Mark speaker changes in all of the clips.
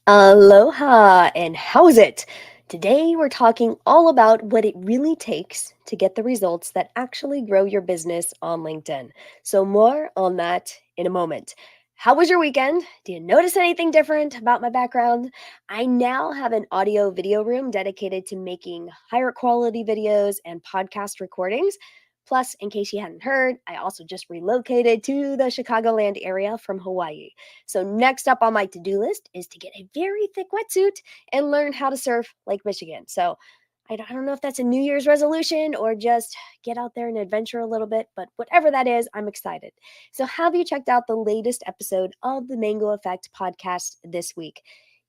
Speaker 1: Aloha, and how's it? Today, we're talking all about what it really takes to get the results that actually grow your business on LinkedIn. So, more on that in a moment. How was your weekend? Do you notice anything different about my background? I now have an audio video room dedicated to making higher quality videos and podcast recordings. Plus, in case you hadn't heard, I also just relocated to the Chicagoland area from Hawaii. So, next up on my to do list is to get a very thick wetsuit and learn how to surf Lake Michigan. So, I don't know if that's a New Year's resolution or just get out there and adventure a little bit, but whatever that is, I'm excited. So, have you checked out the latest episode of the Mango Effect podcast this week?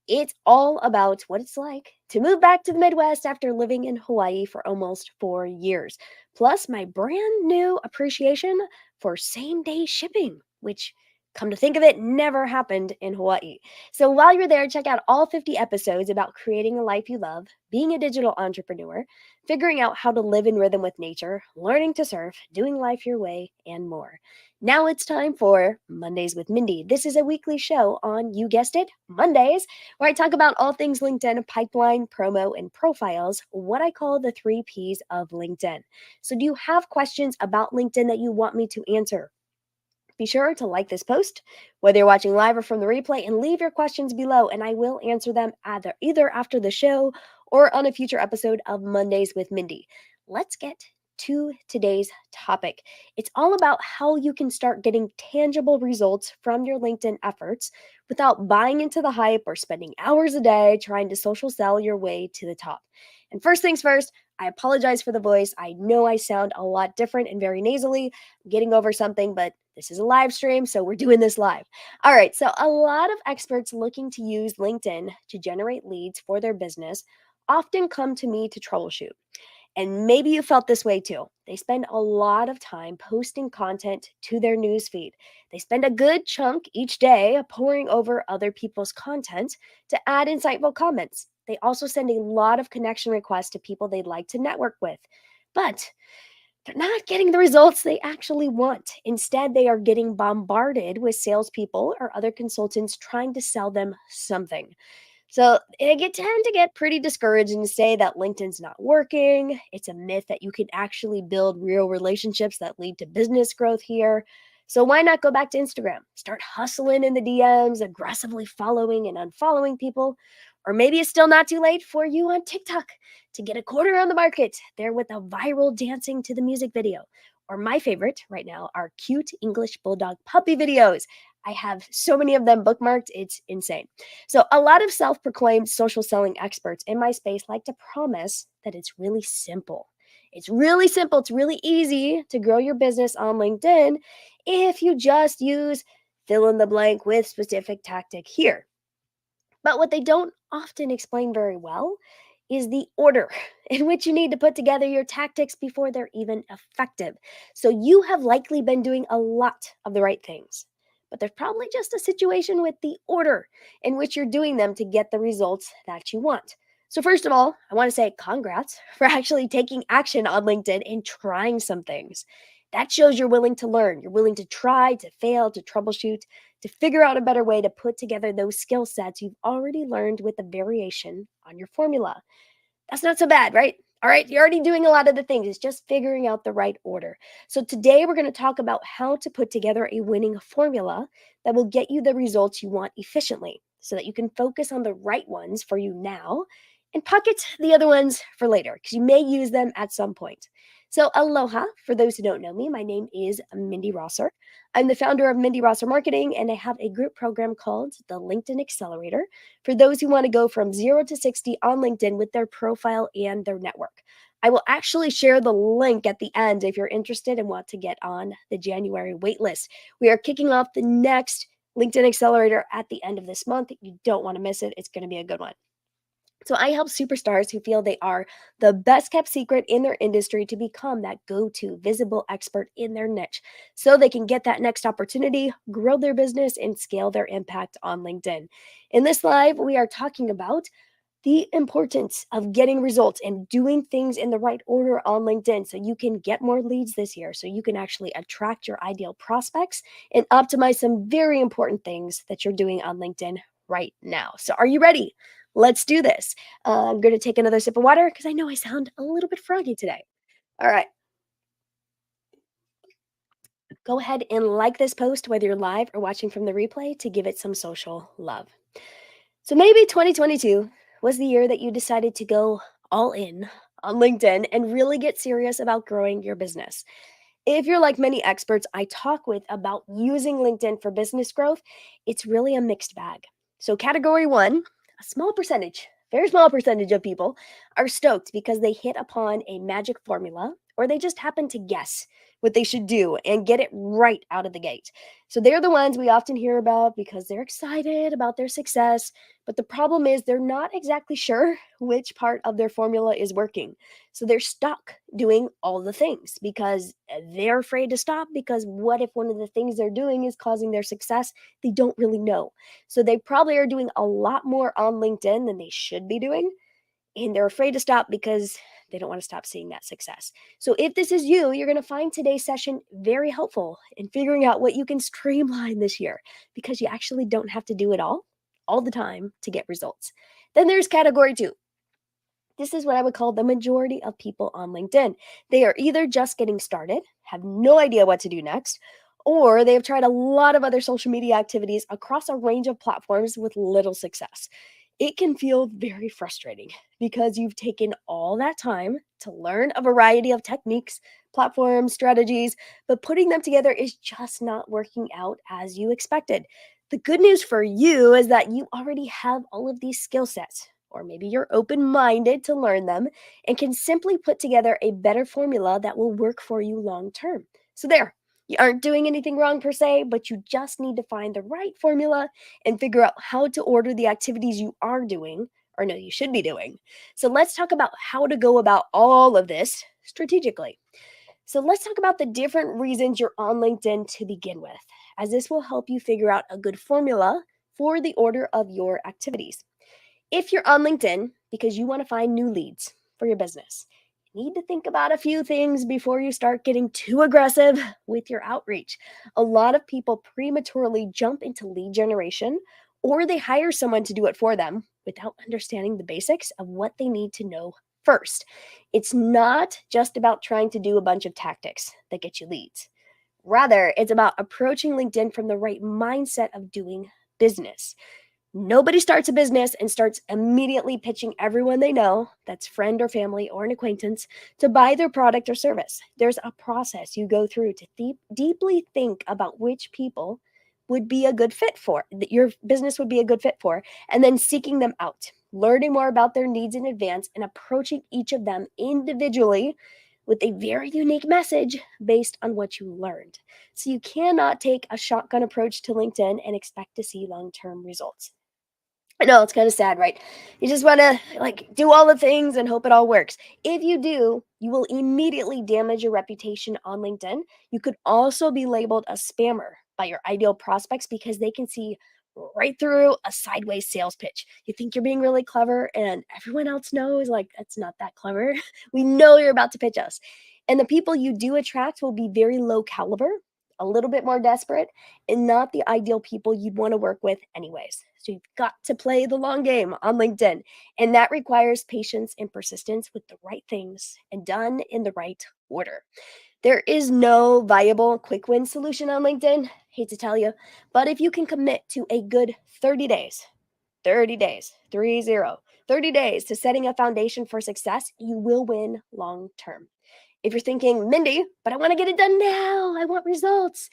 Speaker 1: It's all about what it's like to move back to the Midwest after living in Hawaii for almost 4 years. Plus, my brand new appreciation for same day shipping, which, come to think of it, never happened in Hawaii. So while you're there, check out all 50 episodes about creating a life you love, being a digital entrepreneur, figuring out how to live in rhythm with nature, learning to surf, doing life your way, and more. Now it's time for Mondays with Mindy. This is a weekly show on, you guessed it, Mondays, where I talk about all things LinkedIn, pipeline, promo, and profiles, what I call the 3 Ps of LinkedIn. So, do you have questions about LinkedIn that you want me to answer? Be sure to like this post, whether you're watching live or from the replay, and leave your questions below, and I will answer them either after the show or on a future episode of Mondays with Mindy. Let's get to today's topic. It's all about how you can start getting tangible results from your LinkedIn efforts without buying into the hype or spending hours a day trying to social sell your way to the top. And first things first, I apologize for the voice. I know I sound a lot different and very nasally. I'm getting over something, but this is a live stream, so we're doing this live. All right, so a lot of experts looking to use LinkedIn to generate leads for their business often come to me to troubleshoot. And maybe you felt this way too. They spend a lot of time posting content to their newsfeed. They spend a good chunk each day poring over other people's content to add insightful comments. They also send a lot of connection requests to people they'd like to network with. But they're not getting the results they actually want. Instead, they are getting bombarded with salespeople or other consultants trying to sell them something. So tend to get pretty discouraged and say that LinkedIn's not working. It's a myth that you can actually build real relationships that lead to business growth here. So why not go back to Instagram? Start hustling in the DMs, aggressively following and unfollowing people. Or maybe it's still not too late for you on TikTok to get a quarter on the market there with a viral dancing to the music video. Or my favorite right now are cute English bulldog puppy videos. I have so many of them bookmarked, it's insane. So, a lot of self proclaimed social selling experts in my space like to promise that it's really simple. It's really simple. It's really easy to grow your business on LinkedIn if you just use fill in the blank with specific tactic here. But what they don't often explain very well is the order in which you need to put together your tactics before they're even effective. So you have likely been doing a lot of the right things, but there's probably just a situation with the order in which you're doing them to get the results that you want. So, first of all, I want to say congrats for actually taking action on LinkedIn and trying some things. That shows you're willing to learn. You're willing to try, to fail, to troubleshoot, to figure out a better way to put together those skill sets you've already learned with a variation on your formula. That's not so bad, right? All right, you're already doing a lot of the things. It's just figuring out the right order. So, today we're going to talk about how to put together a winning formula that will get you the results you want efficiently so that you can focus on the right ones for you now and pocket the other ones for later because you may use them at some point. So, aloha, for those who don't know me, my name is Mindy Rosser. I'm the founder of Mindy Rosser Marketing, and I have a group program called the LinkedIn Accelerator for those who want to go from 0 to 60 on LinkedIn with their profile and their network. I will actually share the link at the end if you're interested and want to get on the January waitlist. We are kicking off the next LinkedIn Accelerator at the end of this month. You don't want to miss it. It's going to be a good one. So I help superstars who feel they are the best kept secret in their industry to become that go-to visible expert in their niche so they can get that next opportunity, grow their business, and scale their impact on LinkedIn. In this live, we are talking about the importance of getting results and doing things in the right order on LinkedIn so you can get more leads this year, so you can actually attract your ideal prospects and optimize some very important things that you're doing on LinkedIn right now. So, are you ready? Let's do this. I'm going to take another sip of water because I know I sound a little bit froggy today. All right, go ahead and like this post, whether you're live or watching from the replay, to give it some social love. So, maybe 2022 was the year that you decided to go all in on LinkedIn and really get serious about growing your business. If you're like many experts I talk with about using LinkedIn for business growth, it's really a mixed bag. So, category one, a small percentage, very small percentage of people are stoked because they hit upon a magic formula or they just happen to guess what they should do and get it right out of the gate. So, they're the ones we often hear about because they're excited about their success. But the problem is they're not exactly sure which part of their formula is working. So they're stuck doing all the things because they're afraid to stop because what if one of the things they're doing is causing their success? They don't really know. So they probably are doing a lot more on LinkedIn than they should be doing. And they're afraid to stop because they don't want to stop seeing that success. So if this is you, you're going to find today's session very helpful in figuring out what you can streamline this year because you actually don't have to do it all the time to get results. Then there's category two. This is what I would call the majority of people on LinkedIn. They are either just getting started, have no idea what to do next, or they have tried a lot of other social media activities across a range of platforms with little success. It can feel very frustrating because you've taken all that time to learn a variety of techniques, platforms, strategies, but putting them together is just not working out as you expected. The good news for you is that you already have all of these skill sets, or maybe you're open minded to learn them and can simply put together a better formula that will work for you long term. So, there, you aren't doing anything wrong per se, but you just need to find the right formula and figure out how to order the activities you are doing or no, you should be doing. So, let's talk about how to go about all of this strategically. So, let's talk about the different reasons you're on LinkedIn to begin with, as this will help you figure out a good formula for the order of your activities. If you're on LinkedIn because you want to find new leads for your business, you need to think about a few things before you start getting too aggressive with your outreach. A lot of people prematurely jump into lead generation or they hire someone to do it for them without understanding the basics of what they need to know first. It's not just about trying to do a bunch of tactics that get you leads. Rather, it's about approaching LinkedIn from the right mindset of doing business. Nobody starts a business and starts immediately pitching everyone they know, that's friend or family or an acquaintance, to buy their product or service. There's a process you go through to deeply think about which people would be a good fit for, that your business would be a good fit for, and then seeking them out, learning more about their needs in advance, and approaching each of them individually with a very unique message based on what you learned. So you cannot take a shotgun approach to LinkedIn and expect to see long term results. I know it's kind of sad, right? You just want to like do all the things and hope it all works. If you do, you will immediately damage your reputation on LinkedIn. You could also be labeled a spammer by your ideal prospects because they can see right through a sideways sales pitch. You think you're being really clever, and everyone else knows like that's not that clever. We know you're about to pitch us. And the people you do attract will be very low caliber, a little bit more desperate, and not the ideal people you'd want to work with, anyways. So you've got to play the long game on LinkedIn. And that requires patience and persistence with the right things and done in the right order. There is no viable quick win solution on LinkedIn. Hate to tell you, but if you can commit to a good 30 days, 30 days, 30 days to setting a foundation for success, you will win long term. If you're thinking, Mindy, but I want to get it done now, I want results,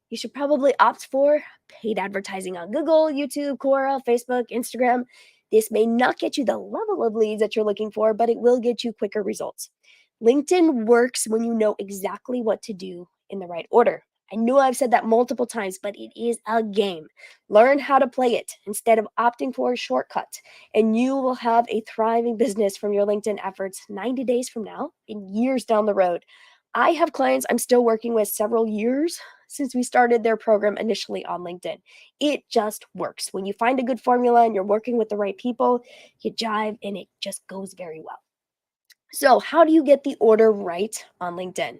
Speaker 1: you should probably opt for paid advertising on Google, YouTube, Quora, Facebook, Instagram. This may not get you the level of leads that you're looking for, but it will get you quicker results. LinkedIn works when you know exactly what to do in the right order. I know I've said that multiple times, but it is a game. Learn how to play it instead of opting for a shortcut, and you will have a thriving business from your LinkedIn efforts 90 days from now and years down the road. I have clients I'm still working with several years since we started their program initially on LinkedIn. It just works. When you find a good formula and you're working with the right people, you jive and it just goes very well. So, how do you get the order right on LinkedIn?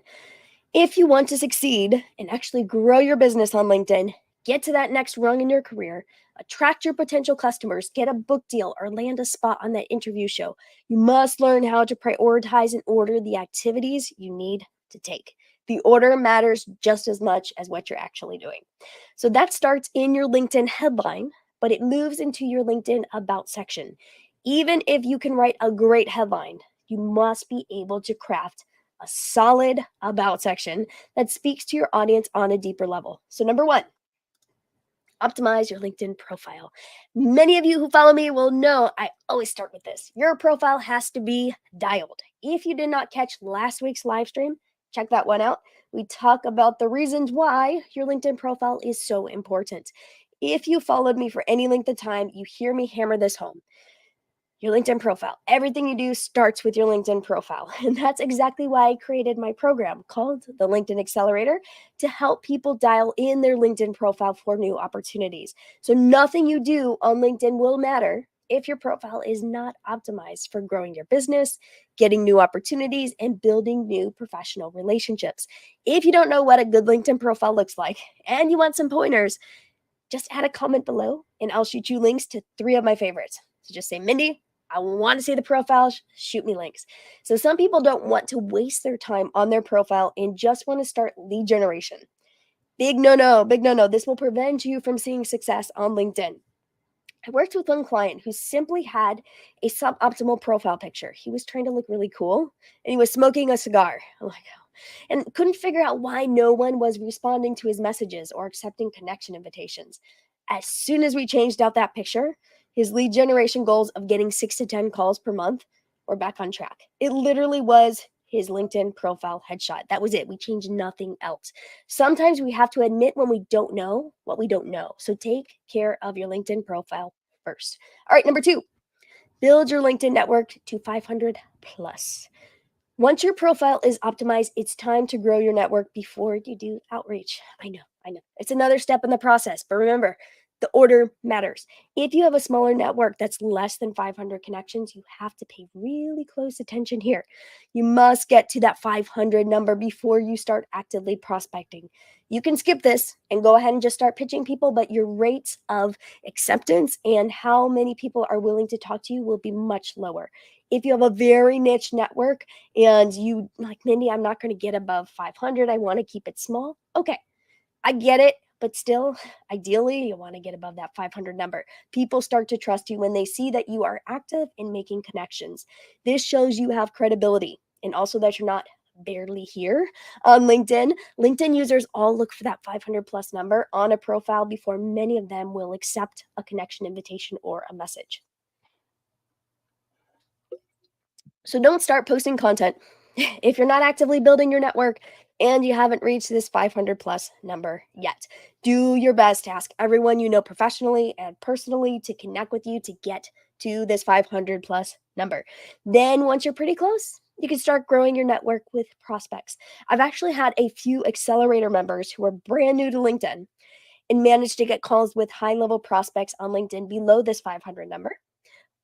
Speaker 1: If you want to succeed and actually grow your business on LinkedIn, get to that next rung in your career, attract your potential customers, get a book deal, or land a spot on that interview show, you must learn how to prioritize and order the activities you need to take. The order matters just as much as what you're actually doing. So that starts in your LinkedIn headline, but it moves into your LinkedIn about section. Even if you can write a great headline, you must be able to craft a solid about section that speaks to your audience on a deeper level. So, number one, optimize your LinkedIn profile. Many of you who follow me will know I always start with this. Your profile has to be dialed. If you did not catch last week's live stream, check that one out. We talk about the reasons why your LinkedIn profile is so important. If you followed me for any length of time, you hear me hammer this home. Your LinkedIn profile. Everything you do starts with your LinkedIn profile. And that's exactly why I created my program called the LinkedIn Accelerator to help people dial in their LinkedIn profile for new opportunities. So nothing you do on LinkedIn will matter if your profile is not optimized for growing your business, getting new opportunities, and building new professional relationships. If you don't know what a good LinkedIn profile looks like and you want some pointers, just add a comment below and I'll shoot you links to 3 of my favorites. So just say, Mindy, I want to see the profile, shoot me links. So some people don't want to waste their time on their profile and just want to start lead generation. Big no no, big no no. This will prevent you from seeing success on LinkedIn. I worked with one client who simply had a suboptimal profile picture. He was trying to look really cool and he was smoking a cigar. I'm like, oh, and couldn't figure out why no one was responding to his messages or accepting connection invitations. As soon as we changed out that picture, his lead generation goals of getting 6 to 10 calls per month were back on track. It literally was his LinkedIn profile headshot. That was it. We changed nothing else. Sometimes we have to admit when we don't know what we don't know. So take care of your LinkedIn profile first. All right, number 2, build your LinkedIn network to 500 plus. Once your profile is optimized, it's time to grow your network before you do outreach. I know. It's another step in the process, but remember, the order matters. If you have a smaller network that's less than 500 connections, you have to pay really close attention here. You must get to that 500 number before you start actively prospecting. You can skip this and go ahead and just start pitching people, but your rates of acceptance and how many people are willing to talk to you will be much lower. If you have a very niche network, and you like, Mindy, I'm not going to get above 500. I want to keep it small. Okay, I get it. But still, ideally, you want to get above that 500 number. People start to trust you when they see that you are active in making connections. This shows you have credibility and also that you're not barely here on LinkedIn. LinkedIn users all look for that 500 plus number on a profile before many of them will accept a connection invitation or a message. So don't start posting content if you're not actively building your network and you haven't reached this 500 plus number yet. Do your best to ask everyone you know professionally and personally to connect with you to get to this 500 plus number. Then, once you're pretty close, you can start growing your network with prospects. I've actually had a few accelerator members who are brand new to LinkedIn and managed to get calls with high level prospects on LinkedIn below this 500 number.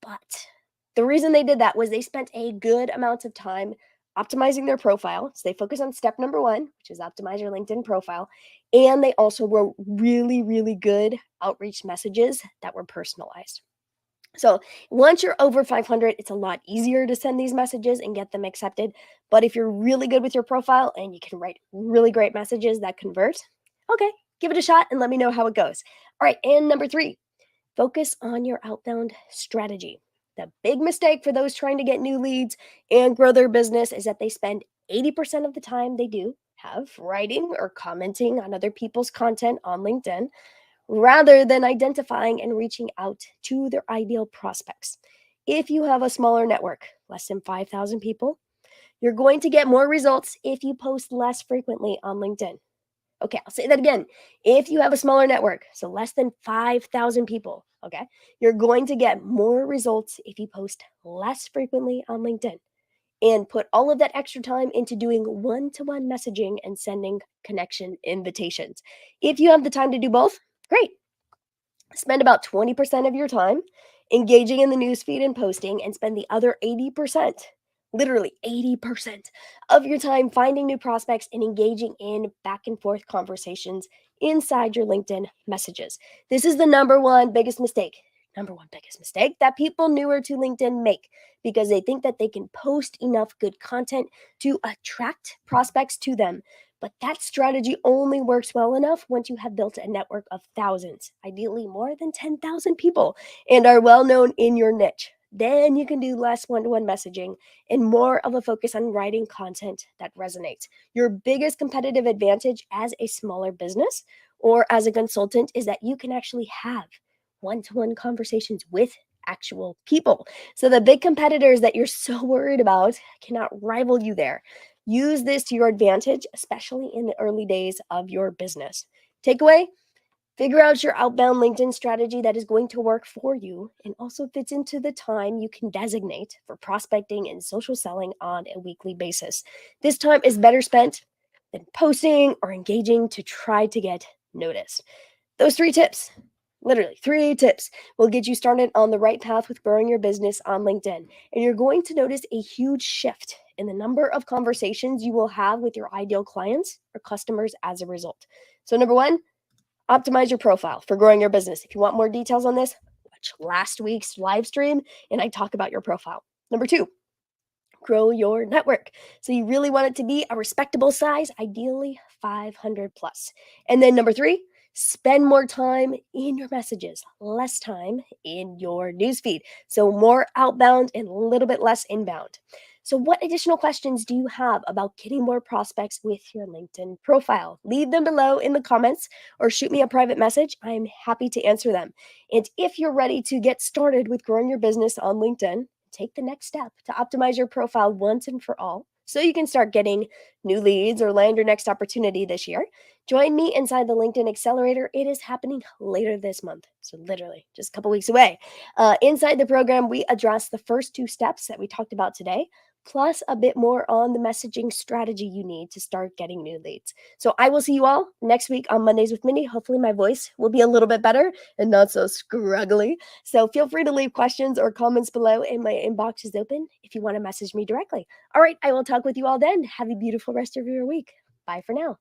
Speaker 1: But the reason they did that was they spent a good amount of time optimizing their profile. So they focus on step number 1, which is optimize your LinkedIn profile. And they also wrote really, really good outreach messages that were personalized. So once you're over 500, it's a lot easier to send these messages and get them accepted. But if you're really good with your profile and you can write really great messages that convert, okay, give it a shot and let me know how it goes. All right, and number 3, focus on your outbound strategy. The big mistake for those trying to get new leads and grow their business is that they spend 80% of the time they do have writing or commenting on other people's content on LinkedIn rather than identifying and reaching out to their ideal prospects. If you have a smaller network, less than 5,000 people, you're going to get more results if you post less frequently on LinkedIn. Okay, I'll say that again. If you have a smaller network, so less than 5,000 people, okay, you're going to get more results if you post less frequently on LinkedIn and put all of that extra time into doing one to one messaging and sending connection invitations. If you have the time to do both, great. Spend about 20% of your time engaging in the newsfeed and posting, and spend the other 80%, literally 80% of your time finding new prospects and engaging in back and forth conversations inside your LinkedIn messages. This is the number one biggest mistake that people newer to LinkedIn make because they think that they can post enough good content to attract prospects to them. But that strategy only works well enough once you have built a network of thousands, ideally more than 10,000 people, and are well known in your niche. Then you can do less one to one messaging and more of a focus on writing content that resonates. Your biggest competitive advantage as a smaller business or as a consultant is that you can actually have one to one conversations with actual people. So the big competitors that you're so worried about cannot rival you there. Use this to your advantage, especially in the early days of your business. Takeaway: figure out your outbound LinkedIn strategy that is going to work for you and also fits into the time you can designate for prospecting and social selling on a weekly basis. This time is better spent than posting or engaging to try to get noticed. Those three tips, literally three tips, will get you started on the right path with growing your business on LinkedIn. And you're going to notice a huge shift in the number of conversations you will have with your ideal clients or customers as a result. So, number one, optimize your profile for growing your business. If you want more details on this, watch last week's live stream and I talk about your profile. Number two, grow your network. So you really want it to be a respectable size, ideally 500 plus. And then number three, spend more time in your messages, less time in your newsfeed. So more outbound and a little bit less inbound. So what additional questions do you have about getting more prospects with your LinkedIn profile? Leave them below in the comments or shoot me a private message. I'm happy to answer them. And if you're ready to get started with growing your business on LinkedIn, take the next step to optimize your profile once and for all so you can start getting new leads or land your next opportunity this year. Join me inside the LinkedIn Accelerator. It is happening later this month, so literally just a couple weeks away. Inside the program, we address the first two steps that we talked about today, plus a bit more on the messaging strategy you need to start getting new leads. So I will see you all next week on Mondays with Mindy. Hopefully my voice will be a little bit better and not so scruggly. So feel free to leave questions or comments below, and my inbox is open if you want to message me directly. All right, I will talk with you all then. Have a beautiful rest of your week. Bye for now.